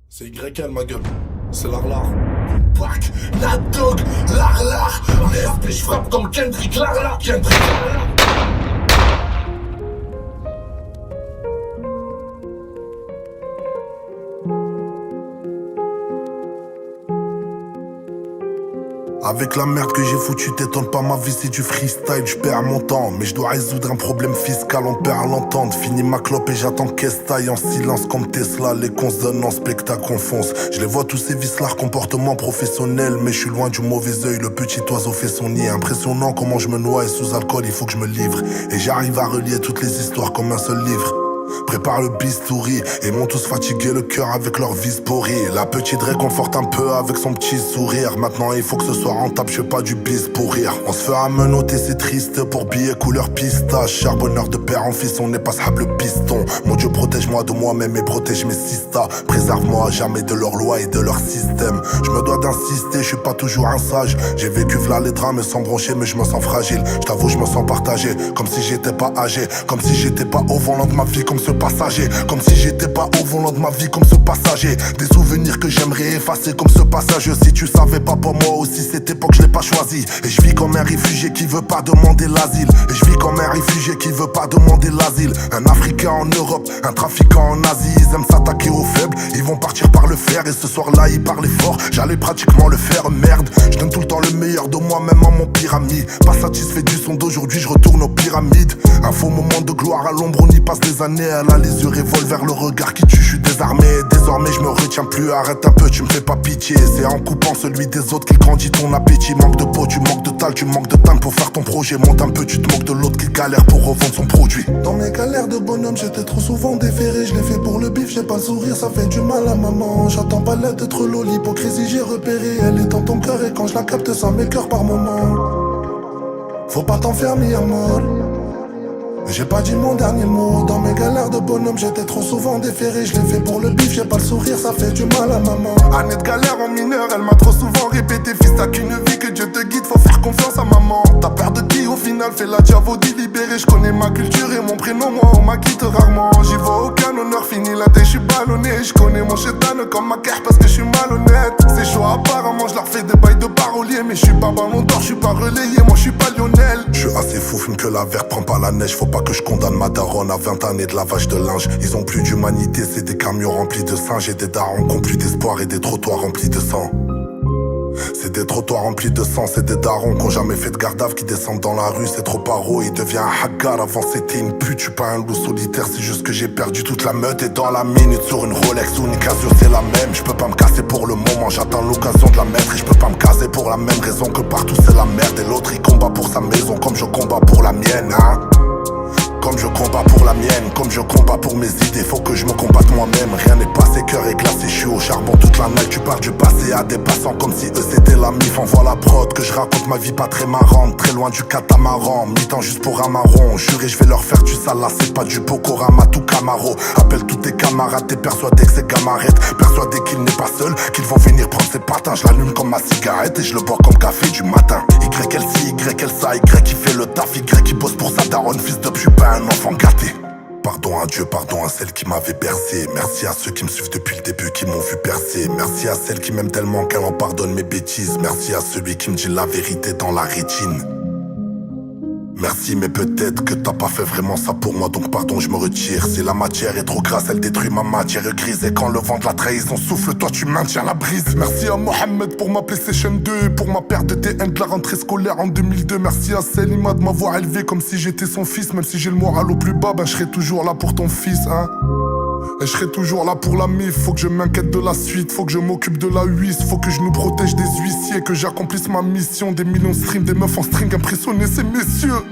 C'est YL ma gueule, c'est l'art. Pack, la dog, l'art. Merde, je frappe comme Kendrick Lamar. Avec la merde que j'ai foutue, t'étonnes pas, ma vie c'est du freestyle, je perds mon temps. Mais je dois résoudre un problème fiscal, on perd à l'entendre. Fini ma clope et j'attends qu'elle taille en silence comme Tesla. Les cons se donnent en spectacle, on fonce. Je les vois tous ces vices-là, comportement professionnel. Mais je suis loin du mauvais œil, le petit oiseau fait son nid. Impressionnant comment je me noie et sous alcool, il faut que je me livre. Et j'arrive à relier toutes les histoires comme un seul livre. Prépare le bistouri et m'ont tous fatigué le cœur avec leur vis pourrie. La petite réconforte un peu avec son petit sourire. Maintenant il faut que ce soit rentable, je fais pas du bis pour rire. On se fera menotter, c'est triste pour billets couleur pistache. Charbonneur de père en fils, on n'est pas sable piston. Mon Dieu protège-moi de moi-même et protège mes sistas. Préserve-moi à jamais de leur loi et de leur système. Je me dois d'insister, je suis pas toujours un sage. J'ai vécu v'là les drames sans broncher mais je me sens fragile. Je t'avoue je me sens partagé, comme si j'étais pas âgé. Comme si j'étais pas au volant de ma vie comme ce passager. Comme si j'étais pas au volant de ma vie comme ce passager. Des souvenirs que j'aimerais effacer comme ce passage. Si tu savais pas pour moi aussi cette époque je l'ai pas choisi. Et je vis comme un réfugié qui veut pas demander l'asile. Et je vis comme un réfugié qui veut pas demander l'asile. Un Africain en Europe, un trafiquant en Asie. Ils aiment s'attaquer aux faibles, ils vont partir par le fer. Et ce soir là ils parlaient fort, j'allais pratiquement le faire. Merde, je donne tout le temps le meilleur de moi-même à mon pyramide. Pas satisfait du son d'aujourd'hui, je retourne aux pyramides. Un faux moment de gloire à l'ombre, on y passe des années. Elle a les yeux revolver, le regard qui tue, je suis désarmé. Désormais je me retiens plus, arrête un peu, tu me fais pas pitié. C'est en coupant celui des autres qu'il grandit ton appétit. Manque de peau, tu manques de tal, tu manques de temps pour faire ton projet. Monte un peu, tu te moques de l'autre qui galère pour revendre son produit. Dans mes galères de bonhomme, j'étais trop souvent déféré. Je l'ai fait pour le bif, j'ai pas le sourire, ça fait du mal à maman. J'attends pas l'aide d'être l'eau, l'hypocrisie j'ai repéré. Elle est dans ton cœur et quand je la capte, ça m'écœure par moment. Faut pas t'enfermer à mort. J'ai pas dit mon dernier mot. Dans mes galères de bonhomme, j'étais trop souvent déféré. Je l'ai fait pour le bif, j'ai pas le sourire, ça fait du mal à maman. Année de galère en mineur, elle m'a trop souvent répété. Fils, t'as qu'une vie, que Dieu te guide, faut faire confiance à maman. T'as peur de qui au final, fais la diavodie libérée. Je connais ma culture et mon prénom, moi on m'acquitte rarement. J'y vois aucun honneur, fini la tête, je suis ballonné. Je connais mon chétan comme ma carte parce que je suis malhonnête. C'est chaud apparemment, je leur fais des bails de parolier. Mais je suis pas ballon d'or, je suis pas relayé, moi je suis pas Lionel. Je suis assez fou, fume que la verre, prends pas la neige, faut pas que je condamne ma daronne à 20 années de lavage de linge. Ils ont plus d'humanité, c'est des camions remplis de singes. Et des darons qui ont plus d'espoir et des trottoirs remplis de sang. C'est des trottoirs remplis de sang, c'est des darons qui ont jamais fait de garde-à-vous qui descendent dans la rue, c'est trop paro, il devient un hagar. Avant c'était une pute, je suis pas un loup solitaire, c'est juste que j'ai perdu toute la meute. Et dans la minute sur une Rolex ou une Casio c'est la même. Je peux pas me casser pour le moment, j'attends l'occasion de la mettre. Et je peux pas me caser pour la même raison que partout c'est la merde. Et l'autre il combat pour sa maison comme je combats pour la mienne, hein. Comme je combats pour la mienne, comme je combats pour mes idées. Faut que je me combatte moi-même, rien n'est passé, cœur est glacé. Je suis au charbon toute la night, tu pars du passé à des passants comme si eux c'était la mif. Envoie la prod, que je raconte ma vie pas très marrante. Très loin du catamaran, mi-temps juste pour un marron. Juré je vais leur faire du sale, là c'est pas du Bokorama tout Camaro. Appelle tous tes camarades, t'es persuadé que c'est Gamarette. Persuadé qu'il n'est pas seul, qu'ils vont venir prendre ses patins. Je l'allume comme ma cigarette et je le bois comme café du matin. YLC, YLSA, Y qui fait le taf, Y qui bosse pour sa daronne. Fils de je suis pas un enfant gâté. Pardon à Dieu, pardon à celle qui m'avait bercé. Merci à ceux qui me suivent depuis le début, qui m'ont vu percer. Merci à celle qui m'aime tellement qu'elle en pardonne mes bêtises. Merci à celui qui me dit la vérité dans la rétine. Merci mais peut-être que t'as pas fait vraiment ça pour moi, donc pardon je me retire. Si la matière est trop grasse elle détruit ma matière grise. Et quand le vent de la trahison souffle toi tu maintiens la brise. Merci à Mohamed pour ma PlayStation 2 et pour ma paire de T1 de la rentrée scolaire en 2002. Merci à Selima de m'avoir élevé comme si j'étais son fils. Même si j'ai le moral au plus bas, ben je serai toujours là pour ton fils, hein. Et je serai toujours là pour la mif, faut que je m'inquiète de la suite, faut que je m'occupe de la huisse, faut que je nous protège des huissiers, que j'accomplisse ma mission. Des millions de streams, des meufs en string impressionnés, ces messieurs.